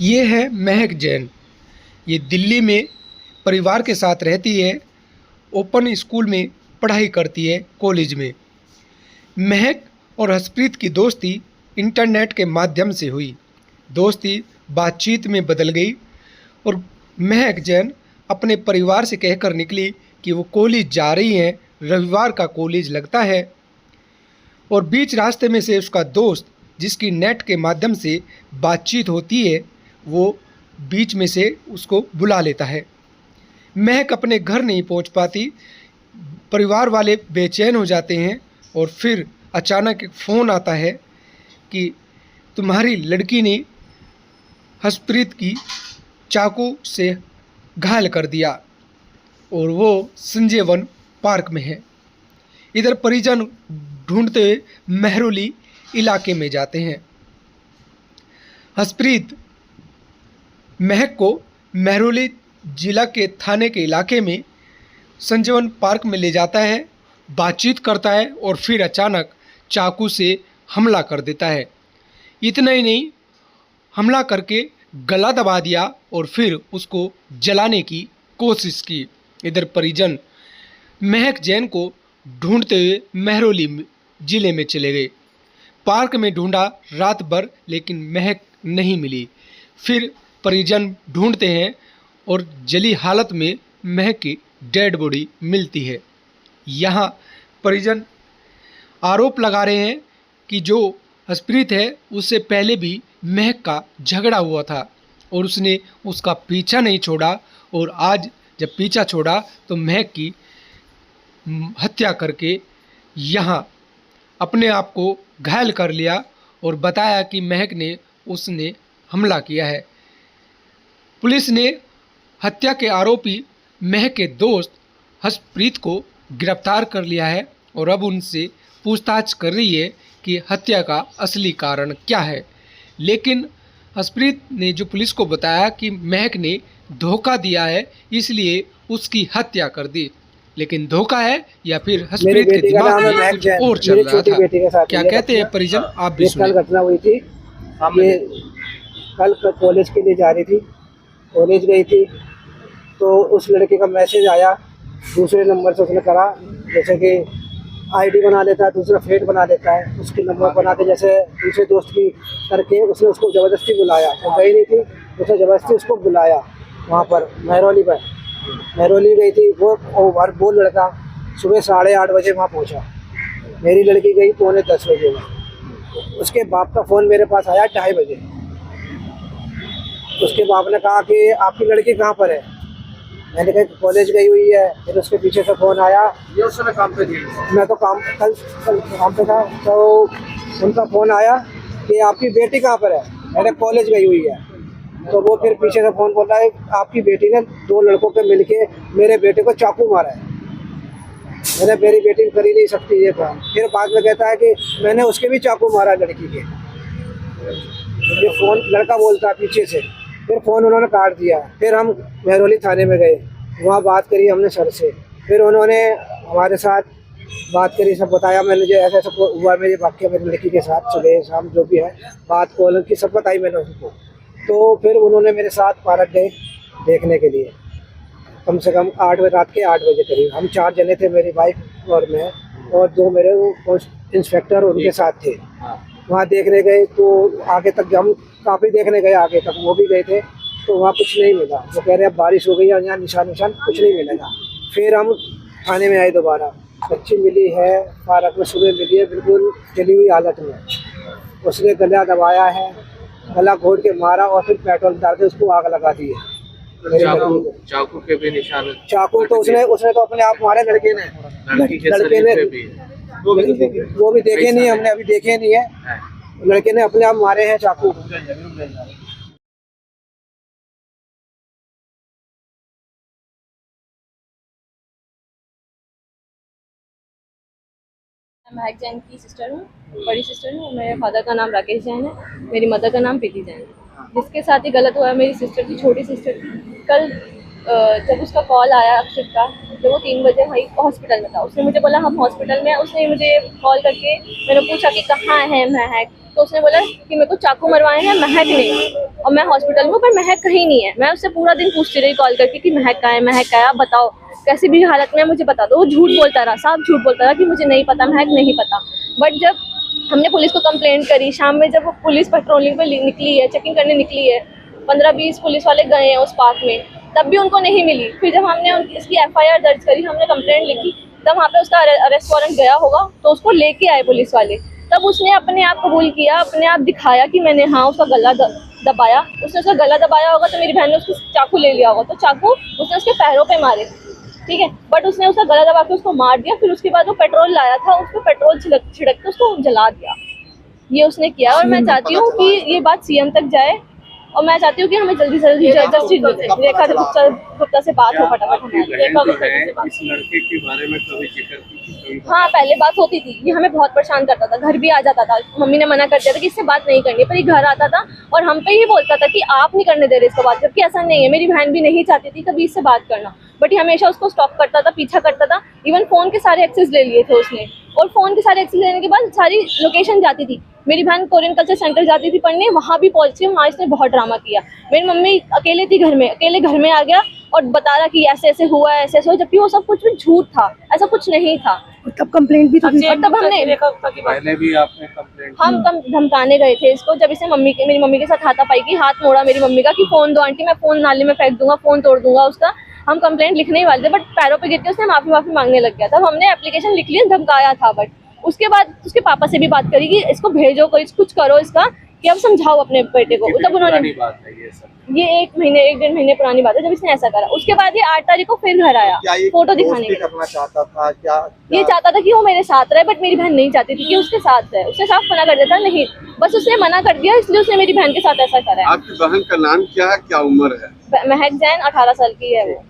ये है महक जैन। ये दिल्ली में परिवार के साथ रहती है। ओपन स्कूल में पढ़ाई करती है, कॉलेज में। महक और हर्षप्रीत की दोस्ती इंटरनेट के माध्यम से हुई। दोस्ती बातचीत में बदल गई और महक जैन अपने परिवार से कहकर निकली कि वो कॉलेज जा रही हैं। रविवार का कॉलेज लगता है और बीच रास्ते में से उसका दोस्त, जिसकी नेट के माध्यम से बातचीत होती है, वो बीच में से उसको बुला लेता है। महक अपने घर नहीं पहुंच पाती। परिवार वाले बेचैन हो जाते हैं और फिर अचानक एक फ़ोन आता है कि तुम्हारी लड़की ने हर्षप्रीत की चाकू से घायल कर दिया और वो संजय वन पार्क में है। इधर परिजन ढूंढते हुए मेहरौली इलाके में जाते हैं। हर्षप्रीत महक को मेहरौली जिला के थाने के इलाके में संजीवन पार्क में ले जाता है, बातचीत करता है और फिर अचानक चाकू से हमला कर देता है। इतना ही नहीं, हमला करके गला दबा दिया और फिर उसको जलाने की कोशिश की। इधर परिजन महक जैन को ढूंढते हुए मेहरौली जिले में चले गए। पार्क में ढूंढा रात भर, लेकिन महक नहीं मिली। फिर परिजन ढूंढते हैं और जली हालत में महक की डेड बॉडी मिलती है। यहाँ परिजन आरोप लगा रहे हैं कि जो हर्षप्रीत है, उससे पहले भी महक का झगड़ा हुआ था और उसने उसका पीछा नहीं छोड़ा और आज जब पीछा छोड़ा तो महक की हत्या करके यहाँ अपने आप को घायल कर लिया और बताया कि महक ने उसने हमला किया है। पुलिस ने हत्या के आरोपी महक के दोस्त हर्षप्रीत को गिरफ्तार कर लिया है और अब उनसे पूछताछ कर रही है कि हत्या का असली कारण क्या है। लेकिन हर्षप्रीत ने जो पुलिस को बताया कि महक ने धोखा दिया है, इसलिए उसकी हत्या कर दी। लेकिन धोखा है या फिर हर्षप्रीत के दिमाग में कुछ और चल रहा था। क्या कहते हैं परिजन, आप भी सुनिए। कल घटना हुई थी। ये कल कॉलेज के लिए जा रही थी, कॉलेज गई थी तो उस लड़के का मैसेज आया दूसरे नंबर से। उसने करा जैसे कि आईडी बना लेता है, दूसरा फेड बना लेता है, उसके नंबर बना के जैसे दूसरे दोस्त की करके उसने उसको ज़बरदस्ती बुलाया। वो गई नहीं थी, उसने ज़बरदस्ती उसको बुलाया वहाँ पर मेहरौली गई थी वो लड़का सुबह 8:30 बजे वहाँ पहुँचा। मेरी लड़की गई 9:45 बजे में। उसके बाप का फ़ोन मेरे पास आया 2:30 बजे। उसके बाप ने कहा कि आपकी लड़की कहाँ पर है। मैंने कहा कॉलेज गई हुई है। फिर उसके पीछे से फ़ोन आया, ये उस समय काम पे थी, मैं तो कल काम पे था, तो उनका फ़ोन आया कि आपकी बेटी कहाँ पर है। मैंने कॉलेज गई हुई है। तो वो फिर पीछे से फ़ोन बोल रहा है आपकी बेटी ने 2 लड़कों पे मिलके मेरे बेटे को चाकू मारा है। मैंने मेरी बेटी कर ही नहीं सकती ये काम। फिर बाद में कहता है कि मैंने उसके भी चाकू मारा लड़की के। ये फ़ोन लड़का बोलता है पीछे से। फिर फ़ोन उन्होंने काट दिया। फिर हम मेहरौली थाने में गए, वहाँ बात करी हमने सर से। फिर उन्होंने हमारे साथ बात करी, सब बताया। मैंने जो ऐसा ऐसा हुआ मेरी वाक्य मेरी लड़की के साथ, सुबह शाम जो भी है बात कॉल की सब बताई मैंने उनको। तो फिर उन्होंने मेरे साथ पार्क गए देखने के लिए। कम से कम रात के 8 बजे करीब हम 4 जने थे, मेरी वाइफ और मैं और 2 मेरे वो इंस्पेक्टर उनके साथ थे। वहाँ देखने गए तो आगे तक हम काफ़ी देखने गए, आगे तक वो भी गए थे तो वहाँ कुछ नहीं मिला। वो कह रहे अब बारिश हो गई है, यहाँ निशान कुछ नहीं मिलेगा। फिर हम थाने में आए दोबारा। बच्ची मिली है पार्क में, सुबह मिली है बिल्कुल जली हुई हालत में। उसने गला दबाया है, गला घोट के मारा और फिर पेट्रोल डाल के उसको आग लगा दी है। चाकू के भी निशान, चाकू तो उसने तो अपने आप मारे लड़के ने वो भी देखे नहीं, हमने अभी देखे नहीं है। लड़के ने अपने आप मारे हैं चाकू। मैं महक जैन की सिस्टर हूँ, बड़ी सिस्टर हूँ। मेरे फादर का नाम राकेश जैन है, मेरी मदर का नाम प्रीति जैन है। जिसके साथ ही गलत हुआ है मेरी सिस्टर की, छोटी सिस्टर की। कल जब उसका कॉल आया अक्षित का, जब वो 3 बजे वहीं हॉस्पिटल में था, उसने मुझे बोला हम हॉस्पिटल में हैं। उसने मुझे कॉल करके मैंने पूछा कि कहाँ है महक, तो उसने बोला कि मेरे को चाकू मरवाए हैं, महक नहीं, और मैं हॉस्पिटल में हूँ पर महक कहीं नहीं है। मैं उससे पूरा दिन पूछती रही कॉल करके कि महक कहाँ है, महक कहाँ है, आप बताओ कैसी भी हालत में मुझे बता दो। वो झूठ बोलता रहा, साफ झूठ बोलता रहा कि मुझे नहीं पता, महक नहीं पता। बट जब हमने पुलिस को कंप्लेंट करी, शाम में जब वो पुलिस पेट्रोलिंग पे निकली है, चेकिंग करने निकली है, 15-20 पुलिस वाले गए हैं उस पार्क में, तब भी उनको नहीं मिली। फिर जब हमने इसकी FIR दर्ज करी, हमने कंप्लेंट लिखी, तब वहाँ पे उसका अरेस्ट वारंट गया होगा तो उसको लेके आए पुलिस वाले। तब उसने अपने आप कबूल किया, अपने आप दिखाया कि मैंने हाँ उसका गला दबाया। उसने उसका गला दबाया होगा तो मेरी बहन ने उसको चाकू ले लिया होगा, तो चाकू उसने उसके पैरों पे मारे, ठीक है, बट उसने उसका गला दबा के उसको मार दिया। फिर उसके बाद वो पेट्रोल लाया था, उस पर पेट्रोल छिड़क के उसको जला दिया। ये उसने किया, और मैं चाहती हूँ कि ये बात CM तक जाए, और मैं चाहती हूँ कि हमें जल्दी से जल्दी जस्टिस मिले। रेखा गुप्ता से बात हो फटाफट हमारी। रेखा गुप्ता जी से बात। इस लड़के के बारे में कभी जिक्र की? हाँ, पहले बात होती थी, ये हमें बहुत परेशान करता था, घर भी आ जाता था। मम्मी ने मना कर दिया था कि इससे बात नहीं करनी, पर ये घर आता था और हम पे ही बोलता था कि आप नहीं करने दे रहे इसको बात, जबकि ऐसा नहीं है। मेरी बहन भी नहीं चाहती थी कभी इससे बात करना, बट ये हमेशा उसको स्टॉप करता था, पीछा करता था। इवन फ़ोन के सारे एक्सेस ले लिए थे उसने, और फ़ोन के सारे एक्सेस लेने के बाद सारी लोकेशन जाती थी। मेरी बहन कोरियन कल्चर सेंटर जाती थी पढ़ने, वहाँ भी पहुंची, वहाँ इसने बहुत ड्रामा किया। मेरी मम्मी अकेले थी घर में, अकेले घर में आ गया और बता रहा कि ऐसे ऐसे हुआ है, ऐसे ऐसे हुआ, जबकि वो सब कुछ भी झूठ था, ऐसा कुछ नहीं था। तब कंप्लेंट भी तो की। और तब हमने पहले भी आपने कंप्लेंट? हम धमकाने गए थे इसको, जब इसने मेरी मम्मी के साथ हाथापाई की, हाथ मोड़ा मेरी मम्मी का कि फ़ोन दो आंटी, मैं फ़ोन नाले में फेंक दूंगा, फ़ोन तोड़ दूंगा उसका। हम कंप्लेंट लिखने ही वाले थे, बट पैरों पे गिर के उसने माफ़ी मांगने लग गया। तब हमने एप्लीकेशन लिख ली, धमकाया था। बट उसके बाद उसके पापा से भी बात करी कि इसको भेजो, कोई कुछ करो इसका, कि अब समझाओ अपने बेटे को। तब उन्होंने, बात है ये सब? ये 1-1.5 महीने पुरानी बात है जब इसने ऐसा करा। उसके बाद ये 8 तारीख को फिर घर आया फोटो दिखाने के लिए। करना चाहता था क्या? ये चाहता था कि वो मेरे साथ रहे, बट मेरी बहन नहीं चाहती थी कि उसके साथ रहे। उसने साफ मना कर दिया था, नहीं, बस उसने मना कर दिया, इसलिए उसने मेरी बहन के साथ ऐसा करा है। आपकी बहन का नाम क्या है, क्या उम्र है? महक जैन, 18 साल की है वो।